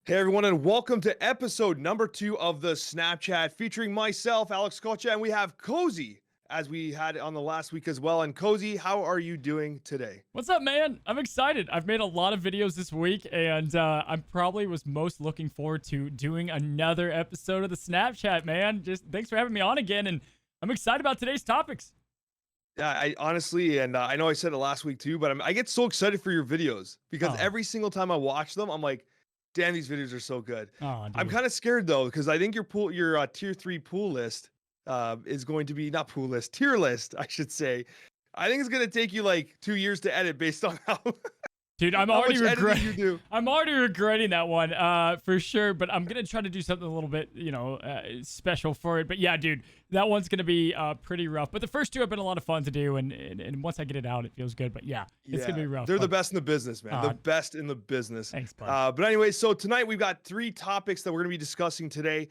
Hey everyone, and welcome to episode number 2 of the Snapchat, featuring myself, Alex Coccia, and we have Cozy, as we had on the last week as well. And Cozy, how are you doing today? What's up, man? I'm excited. I've made a lot of videos this week, and I'm probably was most looking forward to doing another episode of the Snapchat, man. Just thanks for having me on again, and I'm excited about today's topics. Yeah, I honestly, and I know I said it last week too, but I get so excited for your videos because Oh, every single time I watch them, I'm like, damn, these videos are so good. oh, I'm dude. kind of scared though, because I think your tier 3 pool list is going to be not pool list, tier list, I should say. I think it's going to take you like 2 years to edit based on how Dude, I'm how already much editing you regret. do. I'm already regretting that one, for sure. But I'm gonna try to do something a little bit, special for it. But yeah, dude, that one's gonna be pretty rough. But the first two have been a lot of fun to do, and once I get it out, it feels good. But yeah, it's gonna Yeah, be rough. they're the But, best in the business, man. The best in the business. thanks, bud. But anyway, so tonight we've got 3 topics that we're going to be discussing today.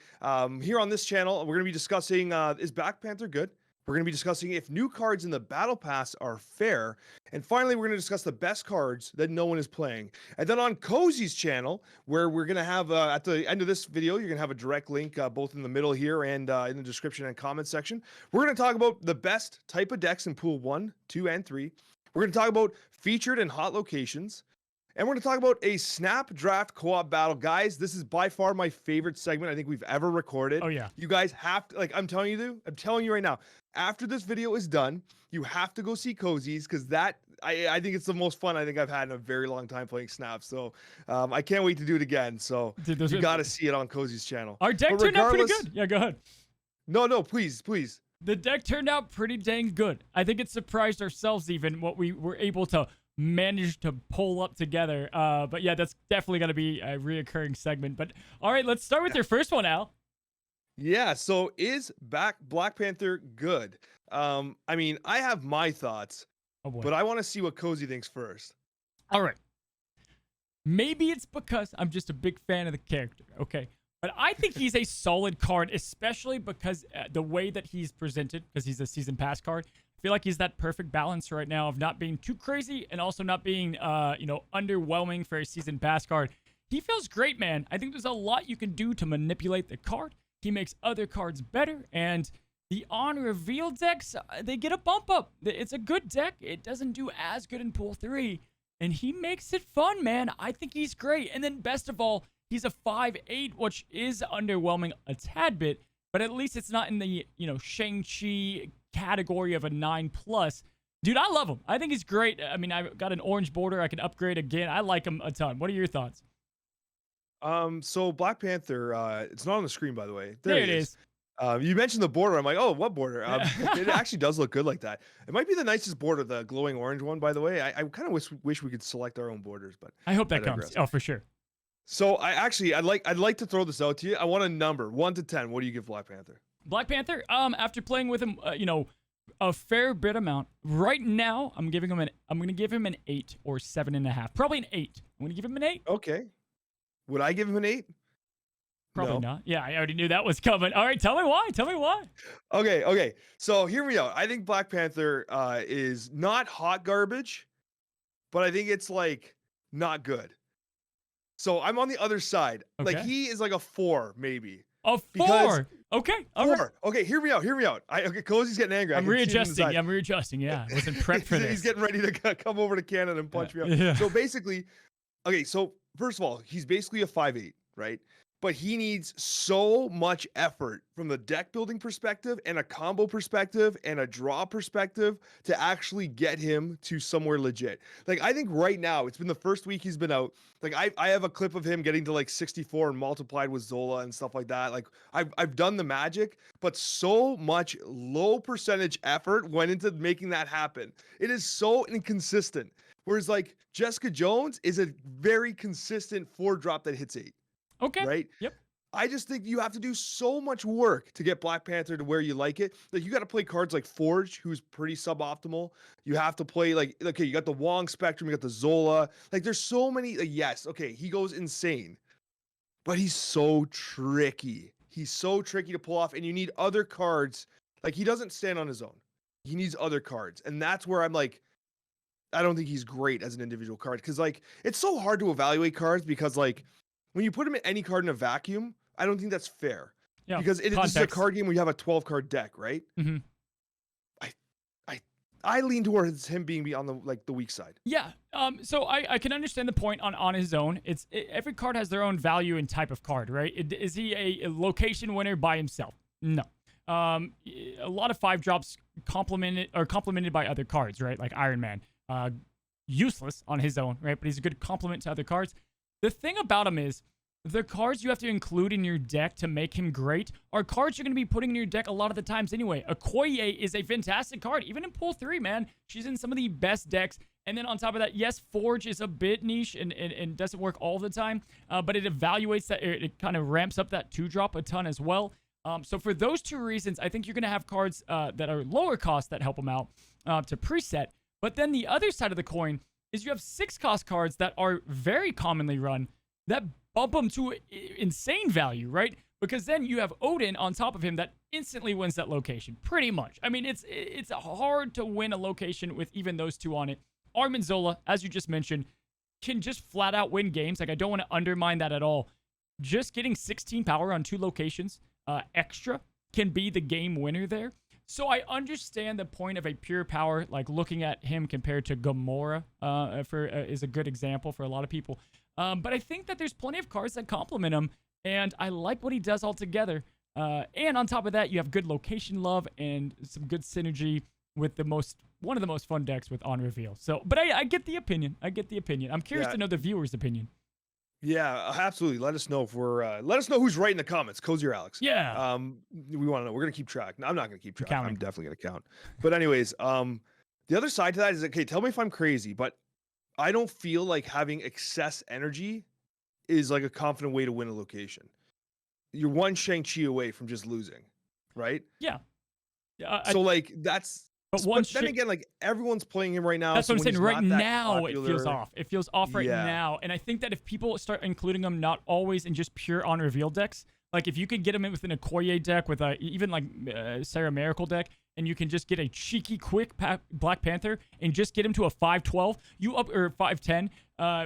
Here on this channel, we're going to be discussing is Black Panther good? We're going to be discussing if new cards in the Battle Pass are fair. And finally, we're going to discuss the best cards that no one is playing. And then on Cozy's channel, where we're going to have, at the end of this video, you're going to have a direct link both in the middle here and in the description and comment section. We're going to talk about the best type of decks in Pool 1, 2, and 3. We're going to talk about featured and hot locations. And we're going to talk about a snap draft co-op battle. Guys, this is by far my favorite segment I think we've ever recorded. Oh yeah. You guys have to, like, I'm telling you right now, after this video is done, you have to go see Cozy's, because I think it's the most fun I think I've had in a very long time playing Snap. So I can't wait to do it again. So Dude, you got to see it on Cozy's channel. Our deck But turned out pretty regardless- good. Yeah, go ahead. No, please. The deck turned out pretty dang good. I think it surprised ourselves even what we were able to manage to pull up together. But yeah, that's definitely going to be a reoccurring segment. But all right, let's start with your first one, Al. Yeah, so is Black Panther good? I mean, I have my thoughts, Oh boy. but I want to see what Cozy thinks first. All right. Maybe it's because I'm just a big fan of the character, okay? But I think he's a solid card, especially because the way that he's presented, because he's a season pass card. I feel like he's that perfect balance right now of not being too crazy and also not being, underwhelming for a season pass card. He feels great, man. I think there's a lot you can do to manipulate the card. He makes other cards better, and the on-reveal decks, they get a bump up. It's a good deck. It doesn't do as good in Pool 3, and he makes it fun, man. I think he's great. And then best of all, he's a 5'8", which is underwhelming a tad bit, but at least it's not in the, Shang-Chi category of a 9+. Dude, I love him. I think he's great. I mean, I've got an orange border. I can upgrade again. I like him a ton. What are your thoughts? So Black Panther, it's not on the screen, by the way. There it is. You mentioned the border. I'm like, oh, what border? It actually does look good like that. It might be the nicest border, the glowing orange one, by the way. I kind of wish we could select our own borders, but I hope that I comes. digress. Oh, for sure. So I'd like to throw this out to you. I want a number, 1 to 10. What do you give Black Panther? Black Panther, after playing with him, a fair bit amount, right now, I'm going to give him an 8 or 7.5. Probably an 8. I'm going to give him an 8. Okay. Would I give him an 8? Probably No. not. Yeah, I already knew that was coming. All right, tell me why. Okay. So hear me out. I think Black Panther is not hot garbage, but I think it's like not good. So I'm on the other side. Like Okay. he is like a 4, maybe. A 4. Because- Okay. All right. 4. Okay, hear me out. Okay, Cozy's getting angry. I I'm can see it in his readjusting. eyes. I'm readjusting. Yeah, I wasn't prepped for this. He's getting ready to come over to Canada and punch me up. Yeah. So basically, okay, so first of all, he's basically a 5'8", right? But he needs so much effort from the deck building perspective and a combo perspective and a draw perspective to actually get him to somewhere legit. Like, I think right now, it's been the first week he's been out. Like, I have a clip of him getting to like 64 and multiplied with Zola and stuff like that. Like, I've done the magic, but so much low percentage effort went into making that happen. It is so inconsistent. Whereas like Jessica Jones is a very consistent 4-drop that hits 8. Okay. Right? Yep. I just think you have to do so much work to get Black Panther to where you like it. Like, you got to play cards like Forge, who's pretty suboptimal. You have to play like, okay, you got the Wong Spectrum, you got the Zola. Like, there's so many. Yes, okay, he goes insane, but he's so tricky. He's so tricky to pull off, and you need other cards. Like, he doesn't stand on his own. He needs other cards, and that's where I'm like, I don't think he's great as an individual card, because like it's so hard to evaluate cards because like when you put him in any card in a vacuum, I don't think that's fair. Yeah, Because this is a card game where you have a 12 card deck, right? Mm-hmm. I lean towards him being on the weak side. Yeah. So I can understand the point on his own. Every card has their own value and type of card, right? Is he a location winner by himself? No. A lot of 5-drops complemented by other cards, right? Like Iron Man. Useless on his own, right? But he's a good complement to other cards. The thing about him is, the cards you have to include in your deck to make him great are cards you're going to be putting in your deck a lot of the times anyway. Okoye is a fantastic card. Even in Pool 3, man. She's in some of the best decks. And then on top of that, yes, Forge is a bit niche and doesn't work all the time. But it evaluates that. It kind of ramps up that 2-drop a ton as well. So for those 2 reasons, I think you're going to have cards that are lower cost that help him out to preset. But then the other side of the coin is you have 6-cost cards that are very commonly run that bump him to insane value, right? Because then you have Odin on top of him that instantly wins that location, pretty much. I mean, it's hard to win a location with even those 2 on it. Armin Zola, as you just mentioned, can just flat out win games. Like, I don't want to undermine that at all. Just getting 16 power on 2 locations extra can be the game winner there. So I understand the point of a pure power, like looking at him compared to Gamora is a good example for a lot of people. But I think that there's plenty of cards that complement him, and I like what he does altogether. And on top of that, you have good location love and some good synergy with one of the most fun decks with On Reveal. So, but I get the opinion. I'm curious to know the viewer's opinion. Yeah, absolutely. Let us know if let us know who's right in the comments, Cozy or Alex. Yeah. We want to know. We're gonna keep track. No, I'm not gonna keep track. Counting. I'm definitely gonna count. But anyways, the other side to that is, okay, tell me if I'm crazy, but I don't feel like having excess energy is like a confident way to win a location. You're one Shang-Chi away from just losing, right? Yeah. So like that's. But then again, like everyone's playing him right now. That's so what I'm saying. Right now, popular, it feels off. It feels off right now. And I think that if people start including him not always in just pure on reveal decks, like if you could get him in within a Okoye deck with even like Sarah Miracle deck, and you can just get a cheeky, quick Black Panther and just get him to a 5/12, or 5/10,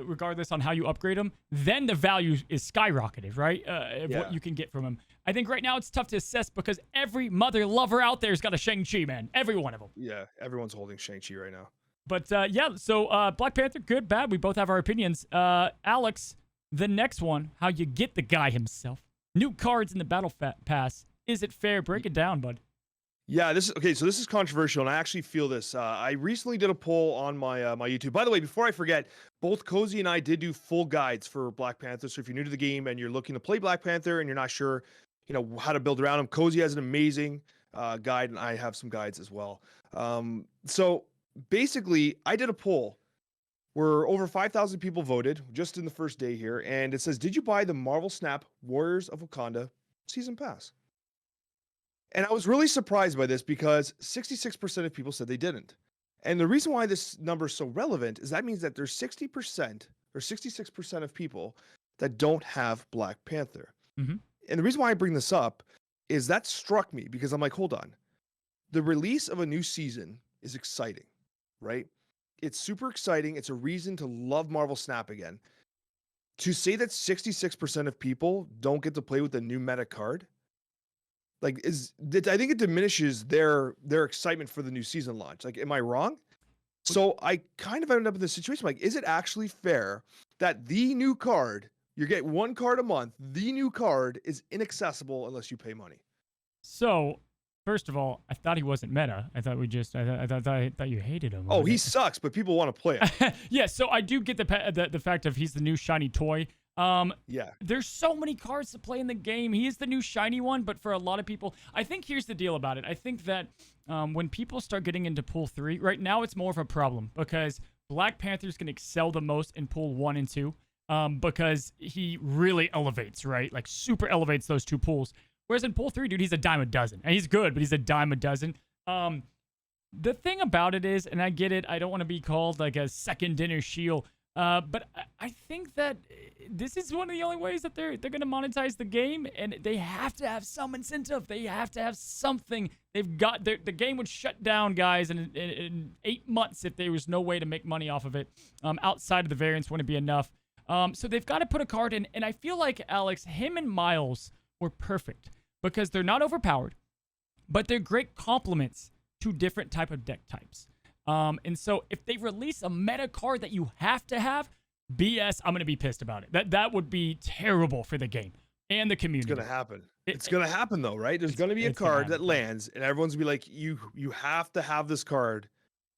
regardless on how you upgrade him, then the value is skyrocketed, right? What you can get from him. I think right now it's tough to assess because every mother lover out there's got a Shang-Chi, man. Every one of them. Yeah, everyone's holding Shang-Chi right now. But so Black Panther, good, bad. We both have our opinions. Alex, the next one, how you get the guy himself. New cards in the Battle Pass. Is it fair? Break it down, bud. Yeah, this is controversial, and I actually feel this. I recently did a poll on my my YouTube. By the way, before I forget, both Cozy and I did do full guides for Black Panther. So if you're new to the game and you're looking to play Black Panther and you're not sure, how to build around him, Cozy has an amazing guide, and I have some guides as well. So basically, I did a poll where over 5,000 people voted just in the first day here, and it says, "Did you buy the Marvel Snap Warriors of Wakanda Season Pass?" And I was really surprised by this because 66% of people said they didn't. And the reason why this number is so relevant is that means that there's 60% or 66% of people that don't have Black Panther. Mm-hmm. And the reason why I bring this up is that struck me because I'm like, hold on. The release of a new season is exciting, right? It's super exciting. It's a reason to love Marvel Snap again. To say that 66% of people don't get to play with the new meta card, I think it diminishes their excitement for the new season launch. Like, am I wrong? So I kind of ended up in this situation. Like, is it actually fair that the new card, you get one card a month, the new card is inaccessible unless you pay money? So, first of all, I thought he wasn't meta. I thought I thought you hated him. Oh, he sucks, but people want to play him. Yeah, so I do get the fact of he's the new shiny toy. Yeah. There's so many cards to play in the game. He is the new shiny one, but for a lot of people, I think here's the deal about it. I think that when people start getting into Pool 3, right now it's more of a problem because Black Panther's going to excel the most in Pool 1 and 2 because he really elevates, right? Like super elevates those 2 pools. Whereas in Pool 3, dude, he's a dime a dozen. And he's good, but he's a dime a dozen. The thing about it is, and I get it, I don't want to be called like a second dinner shield, but I think that this is one of the only ways that they're going to monetize the game, and they have to have some incentive. They have to have something. They've got the game would shut down, guys, in 8 months if there was no way to make money off of it. Outside of the variants wouldn't be enough. So they've got to put a card in, and I feel like, Alex, him and Miles were perfect because they're not overpowered, but they're great complements to different type of deck types. And so if they release a meta card that you have to have, BS, I'm going to be pissed about it. That would be terrible for the game and the community. It's going to happen. It's going to happen though, right? There's going to be a card that lands and everyone's going to be like, you have to have this card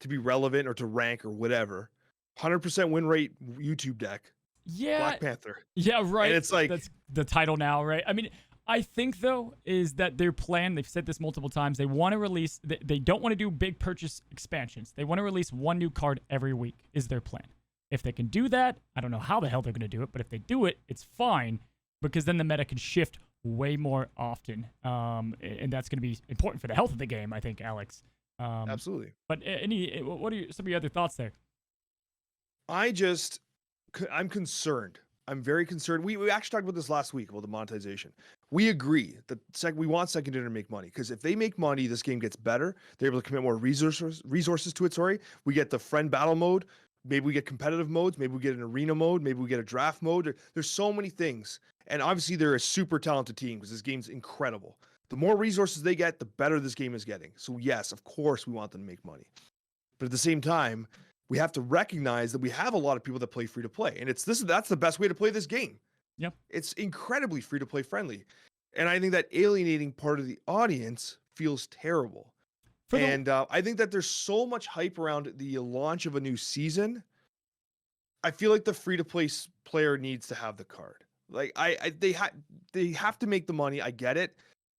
to be relevant or to rank or whatever. 100% win rate YouTube deck. Yeah. Black Panther. Yeah, right. And it's like, that's the title now, right? I mean, I think though is that their plan, they've said this multiple times, they want to release, they don't want to do big purchase expansions. They want to release one new card every week is their plan. If they can do that, I don't know how the hell they're going to do it, but if they do it, it's fine because then the meta can shift way more often. And that's going to be important for the health of the game, I think, Alex. absolutely. But what are some of your other thoughts there? I'm concerned. I'm very concerned. We actually talked about this last week about the monetization. We agree that we want secondary to make money because if they make money, this game gets better. They're able to commit more resources to it. Sorry, we get the friend battle mode. Maybe we get competitive modes. Maybe we get an arena mode. Maybe we get a draft mode. There's so many things, and obviously they're a super talented team because this game's incredible. The more resources they get, the better this game is getting. So yes, of course we want them to make money, but at the same time, we have to recognize that we have a lot of people that play free to play, and that's the best way to play this game. Yep. It's incredibly free to play friendly. And I think that alienating part of the audience feels terrible. I think that there's so much hype around the launch of a new season. I feel like the free to play player needs to have the card. Like they have to make the money. I get it,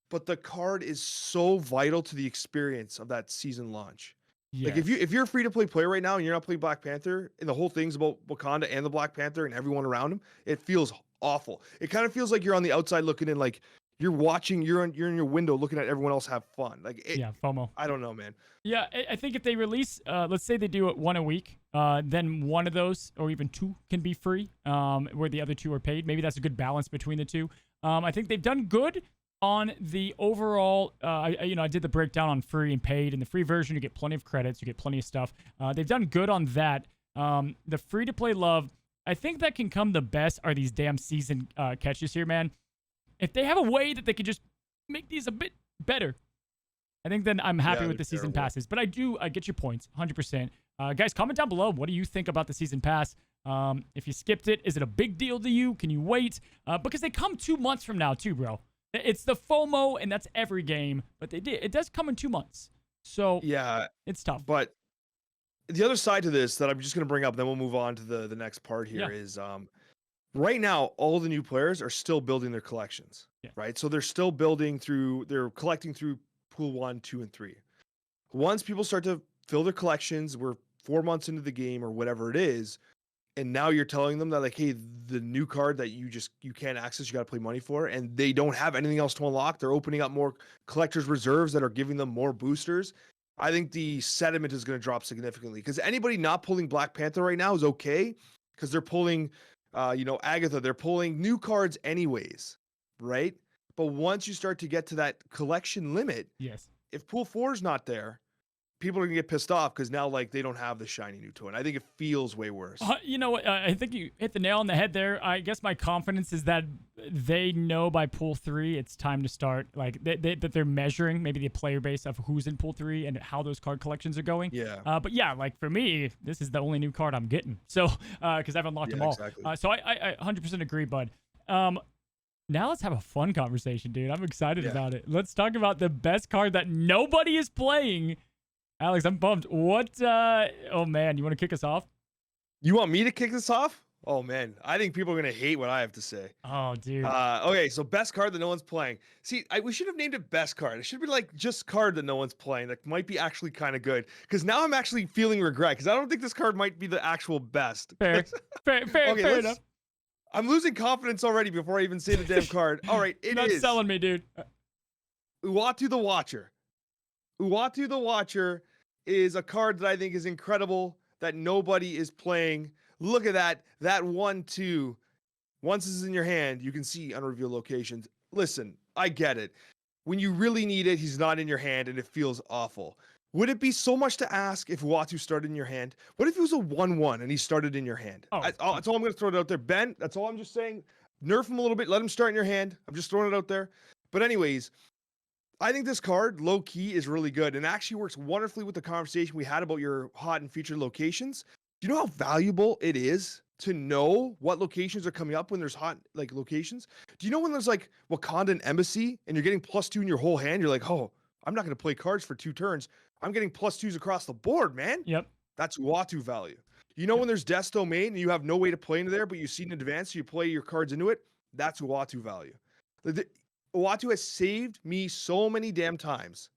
but the card is so vital to the experience of that season launch. Yes. Like if you're a free to play player right now and you're not playing Black Panther and the whole thing's about Wakanda and the Black Panther and everyone around him, it feels awful. It kind of feels like you're on the outside looking in, like you're watching, you're in your window looking at everyone else have fun. Like FOMO. I don't know, man. Yeah, I think if they release, let's say they do it one a week, then one of those or even two can be free, where the other two are paid. Maybe that's a good balance between the two. I think they've done good on the overall. I did the breakdown on free and paid. In the free version, you get plenty of credits, you get plenty of stuff. They've done good on that. The free to play love, I think that can come the best are these damn season catches here, man. If they have a way that they could just make these a bit better, I think then I'm happy with the season passes. But I get your points, 100%. Guys, comment down below. What do you think about the season pass? If you skipped it, is it a big deal to you? Can you wait? Because they come 2 months from now too, bro. It's the FOMO, and that's every game. But it does come in 2 months. So yeah, it's tough. But the other side to this that I'm just going to bring up, then we'll move on to the next part here is right now, all the new players are still building their collections, right? So they're still they're collecting through pool 1, 2, and 3. Once people start to fill their collections, we're 4 months into the game or whatever it is, and now you're telling them that like, hey, the new card that you can't access, you got to play money for, and they don't have anything else to unlock. They're opening up more collector's reserves that are giving them more boosters. I think the sentiment is going to drop significantly because anybody not pulling Black Panther right now is okay because they're pulling Agatha, they're pulling new cards anyways, right? But once you start to get to that collection limit, if pool 4 is not there, people are gonna get pissed off because now like they don't have the shiny new toy. And I think it feels way worse. You know what? I think you hit the nail on the head there. I guess my confidence is that they know by pool 3 it's time to start. Like that they're measuring maybe the player base of who's in pool 3 and how those card collections are going. Yeah. But yeah, like for me, this is the only new card I'm getting. So because I've unlocked them all. Exactly. So I 100% agree, bud. Now let's have a fun conversation, dude. I'm excited about it. Let's talk about the best card that nobody is playing. Alex, I'm bummed. What? Oh, man. You want to kick us off? You want me to kick this off? Oh, man. I think people are going to hate what I have to say. Oh, dude. Okay, so best card that no one's playing. See, we should have named it best card. It should be like just card that no one's playing. That might be actually kind of good. Because now I'm actually feeling regret. Because I don't think this card might be the actual best. Fair enough. I'm losing confidence already before I even say the damn card. All right, it is. You're not selling me, dude. Uatu the Watcher. Uatu the Watcher is a card that I think is incredible that nobody is playing. Look at that 1/2. Once it's in your hand, you can see unrevealed locations. Listen, I get it. When you really need it, he's not in your hand and it feels awful. Would it be so much to ask if Watu started in your hand? What if it was a 1-1 and he started in your hand? Oh, That's all I'm going to throw it out there. Ben, that's all I'm just saying. Nerf him a little bit. Let him start in your hand. I'm just throwing it out there. But anyways, I think this card, low key, is really good and actually works wonderfully with the conversation we had about your hot and featured locations. Do you know how valuable it is to know what locations are coming up when there's hot like locations? Do you know when there's like Wakandan Embassy and you're getting +2 in your whole hand? You're like, oh, I'm not going to play cards for 2 turns. I'm getting +2s across the board, man. Yep. That's Watu value. You know when there's Death's Domain and you have no way to play into there, but you see it in advance, so you play your cards into it? That's Watu value. Watu has saved me so many damn times.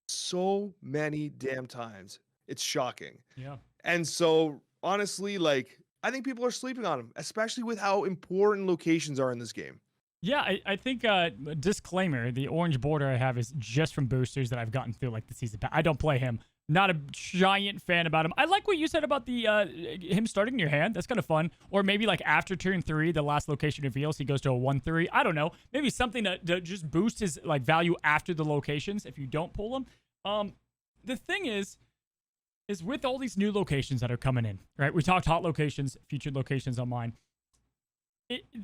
So many damn times. It's shocking. Yeah. And so, honestly, like, I think people are sleeping on him, especially with how important locations are in this game. Yeah, I think, disclaimer, the orange border I have is just from boosters that I've gotten through, like, the season pass. I don't play him. Not a giant fan about him. I like what you said about the him starting in your hand. That's kind of fun. Or maybe, like, after turn 3, the last location reveals, he goes to a 1-3. I don't know. Maybe something to just boost his, like, value after the locations if you don't pull him. The thing is with all these new locations that are coming in, right? We talked hot locations, featured locations on mine.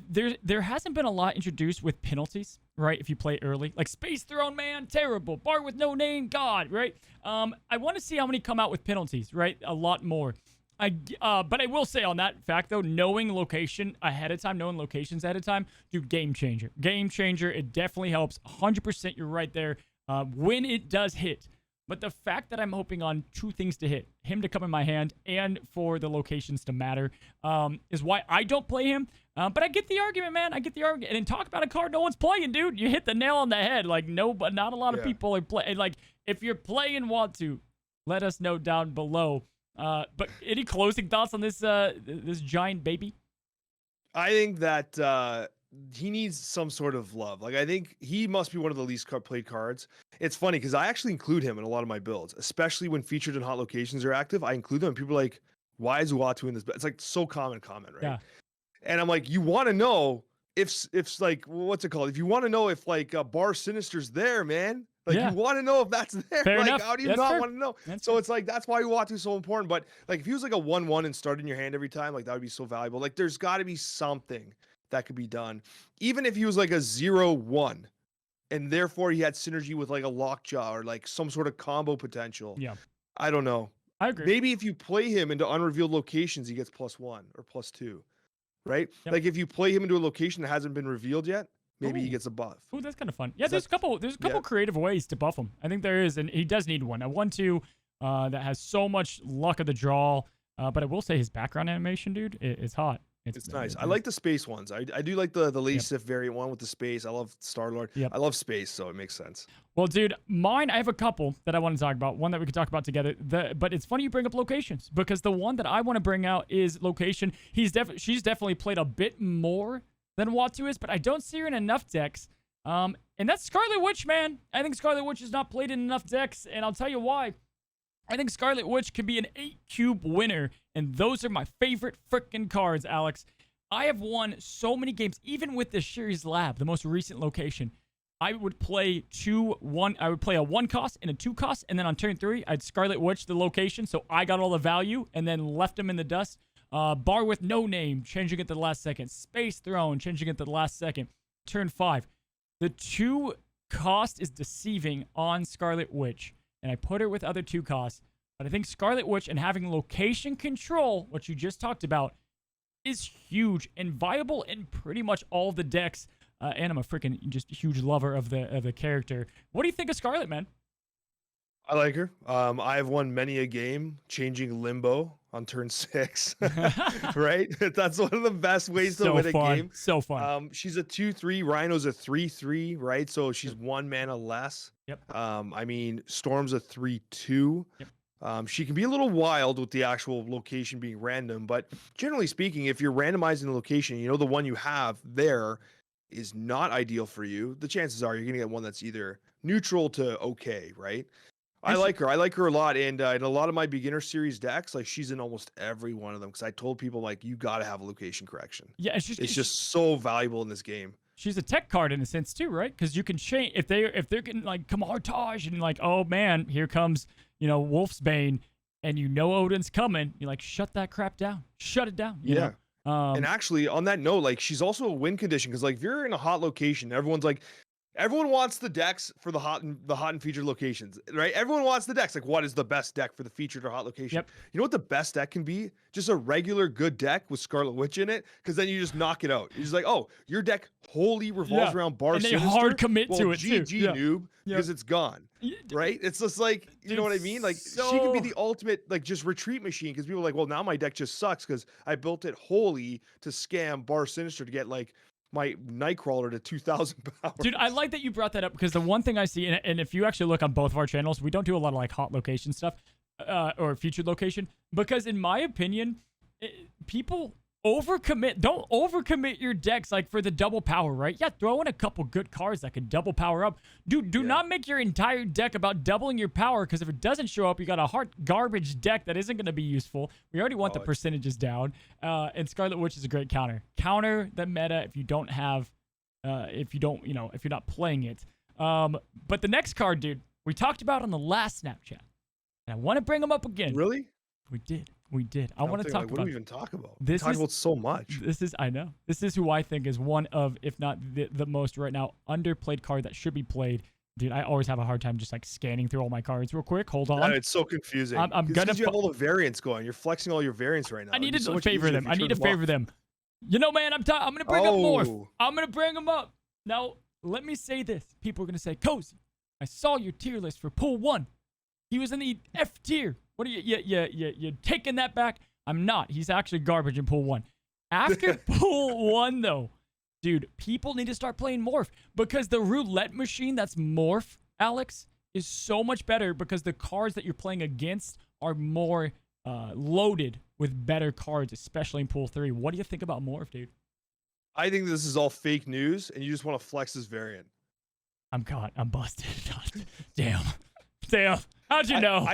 There hasn't been a lot introduced with penalties, right? If you play early, like Space Throne, man, terrible. Bar with no name, God, right? I want to see how many come out with penalties, right? A lot more. But I will say on that fact though, knowing location ahead of time, knowing locations ahead of time, dude, game changer. Game changer. It definitely helps. 100%, you're right there. When it does hit. But the fact that I'm hoping on 2 things to hit, him to come in my hand and for the locations to matter, is why I don't play him. But I get the argument, man. I get the argument. And talk about a card no one's playing, dude. You hit the nail on the head. Like, no, but not a lot of people are playing. Like, if you're playing want to, let us know down below. But any closing thoughts on this this giant baby? I think that he needs some sort of love. Like, I think he must be one of the least played cards. It's funny because I actually include him in a lot of my builds, especially when featured and hot locations are active. I include them. And people are like, why is Uatu in this? It's like so common comment, right? Yeah. And I'm like, you want to know if like, what's it called? If you want to know if like Bar Sinister's there, man. Like, you want to know if that's there. Fair like, enough. how do you not want to know? It's like, that's why Uatu's so important. But like, if he was like a 1-1 and started in your hand every time, like that would be so valuable. Like, there's got to be something that could be done. Even if he was like a 0-1 and therefore he had synergy with like a Lockjaw or like some sort of combo potential. Yeah. I don't know. I agree. Maybe if you play him into unrevealed locations, he gets +1 or +2, right? Yep. Like if you play him into a location that hasn't been revealed yet, maybe he gets a buff. Oh, that's kind of fun. Yeah, there's a couple creative ways to buff him. I think there is, and he does need one. A 1-2 that has so much luck of the draw. But I will say his background animation, dude, it's hot. It's nice. I like the space ones. I do like the Lady Sif variant one with the space. I love Star-Lord. I love space, so it makes sense. Well, dude, mine, I have a couple that I want to talk about. One that we could talk about together. But it's funny you bring up locations because the one that I want to bring out is location. She's definitely played a bit more than Watu is, but I don't see her in enough decks. And that's Scarlet Witch, man. I think Scarlet Witch is not played in enough decks, and I'll tell you why. I think Scarlet Witch can be an 8-cube winner, and those are my favorite freaking cards, Alex. I have won so many games, even with the Shuri's Lab, the most recent location. I would play I would play a 1-cost and a 2-cost, and then on turn 3, I'd Scarlet Witch the location, so I got all the value, and then left him in the dust. Bar with no name, changing it to the last second. Space Throne, changing it to the last second. Turn 5. The 2-cost is deceiving on Scarlet Witch. And I put her with other 2-costs. But I think Scarlet Witch and having location control, what you just talked about, is huge and viable in pretty much all the decks. And I'm a freaking just huge lover of the character. What do you think of Scarlet, man? I like her. I have won many a game changing Limbo on turn 6. Right? That's one of the best ways to win a game. So fun. She's a 2-3. Rhino's a 3-3, right? So she's 1 mana less. Yep. I mean, Storm's a 3-2. Yep. She can be a little wild with the actual location being random, but generally speaking, if you're randomizing the location, you know the one you have there is not ideal for you, the chances are you're going to get one that's either neutral to okay, right? I like her. I like her a lot. And in a lot of my beginner series decks, like she's in almost every one of them because I told people, like, you got to have a location correction. Yeah, it's just so valuable in this game. She's a tech card in a sense too, right? Because you can change if they're getting like Kamartage and like, oh man, here comes Wolf's Bane, and Odin's coming, you're like, shut that crap down. Shut it down. You know? And actually, on that note, like, she's also a win condition because, like, if you're in a hot location, everyone wants the decks for the hot and featured locations, right? Everyone wants the decks. Like, what is the best deck for the featured or hot location? Yep. You know what the best deck can be? Just a regular good deck with Scarlet Witch in it, because then you just knock it out. You're just like, oh, your deck wholly revolves around Bar and they Sinister. hard commit to it GG too. noob, because it's gone. Right? It's just like, you know what I mean? Like, she could be the ultimate, like, just retreat machine, because people are like, well, now my deck just sucks because I built it wholly to scam Bar Sinister to get, like, my Nightcrawler to 2,000 power. Dude, I like that you brought that up, because the one thing I see, and if you actually look on both of our channels, we don't do a lot of like hot location stuff or featured location, because in my opinion, people overcommit. Don't overcommit your decks like for the double power, right? Yeah, throw in a couple good cards that can double power up. Dude, do not make your entire deck about doubling your power, because if it doesn't show up, you got a hard garbage deck that isn't going to be useful. We already want the percentages down. And Scarlet Witch is a great counter. Counter the meta if you don't have, if you're not playing it. But the next card, dude, we talked about on the last Snapchat, and I want to bring them up again. Really? We did. I want to talk about. What do we even talk about? This we talk about so much. I know. This is who I think is one of, if not the most right now, underplayed card that should be played. Dude, I always have a hard time just like scanning through all my cards real quick. Hold on. It's so confusing. I'm gonna. You have all the variants going. You're flexing all your variants right now. I need to favor them. You know, man, I'm gonna bring up Morph. I'm gonna bring them up. Now, let me say this. People are gonna say, Cozy, I saw your tier list for pool 1. He was in the F tier. What are you taking that back? I'm not. He's actually garbage in pool 1. After pool 1, though, dude, people need to start playing Morph, because the roulette machine that's Morph, Alex, is so much better, because the cards that you're playing against are more loaded with better cards, especially in pool 3. What do you think about Morph, dude? I think this is all fake news, and you just want to flex this variant. I'm caught. I'm busted. Damn. How'd you know?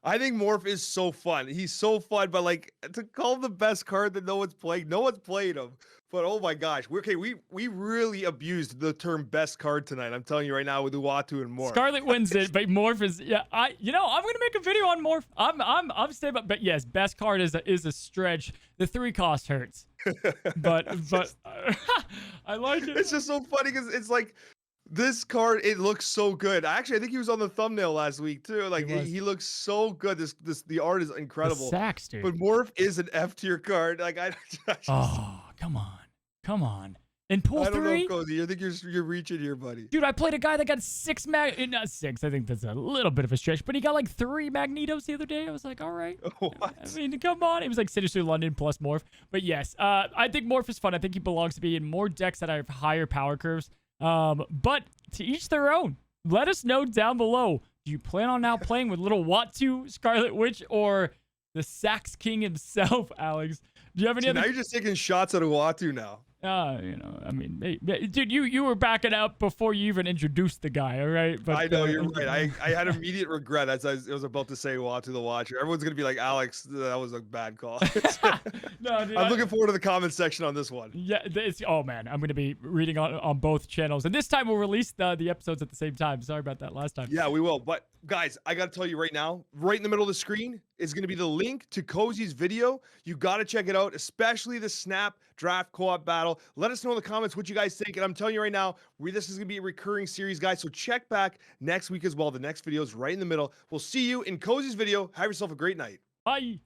I think Morph is so fun. He's so fun, but like, to call him the best card that no one's played him. But oh my gosh, we really abused the term best card tonight. I'm telling you right now with Uatu and Morph. Scarlet wins it, but Morph is I'm gonna make a video on Morph. I'm staying, but yes, best card is a stretch. The 3 cost hurts, but I like it. It's just so funny because it's like, this card, it looks so good. Actually, I think he was on the thumbnail last week too. Like, he looks so good. The art is incredible. The sacks, dude. But Morph is an F tier card. Like, oh, come on. In pool 3, I don't know, Cozy. I think you're reaching here, buddy. Dude, I played a guy that got 6 not 6. I think that's a little bit of a stretch, but he got like 3 Magnetos the other day. I was like, all right. What? I mean, come on. It was like Sinister London plus Morph. But yes, I think Morph is fun. I think he belongs to be in more decks that have higher power curves. But to each their own. Let us know down below. Do you plan on now playing with little Uatu, Scarlet Witch, or the Sax King himself, Alex? Do you have any other? Now you're just taking shots at Uatu now. I mean, dude, you were backing up before you even introduced the guy, all right? But I know, you're right. I had immediate regret as I was about to say Uatu the Watcher. Everyone's going to be like, Alex, that was a bad call. No, dude, I'm looking forward to the comment section on this one. Yeah, oh man, I'm going to be reading on both channels. And this time we'll release the episodes at the same time. Sorry about that last time. Yeah, we will. But guys, I got to tell you right now, right in the middle of the screen is going to be the link to Cozy's video. You got to check it out, especially the Snap Draft Co-op battle. Let us know in the comments what you guys think. And I'm telling you right now, this is going to be a recurring series, guys. So check back next week as well. The next video is right in the middle. We'll see you in Cozy's video. Have yourself a great night. Bye.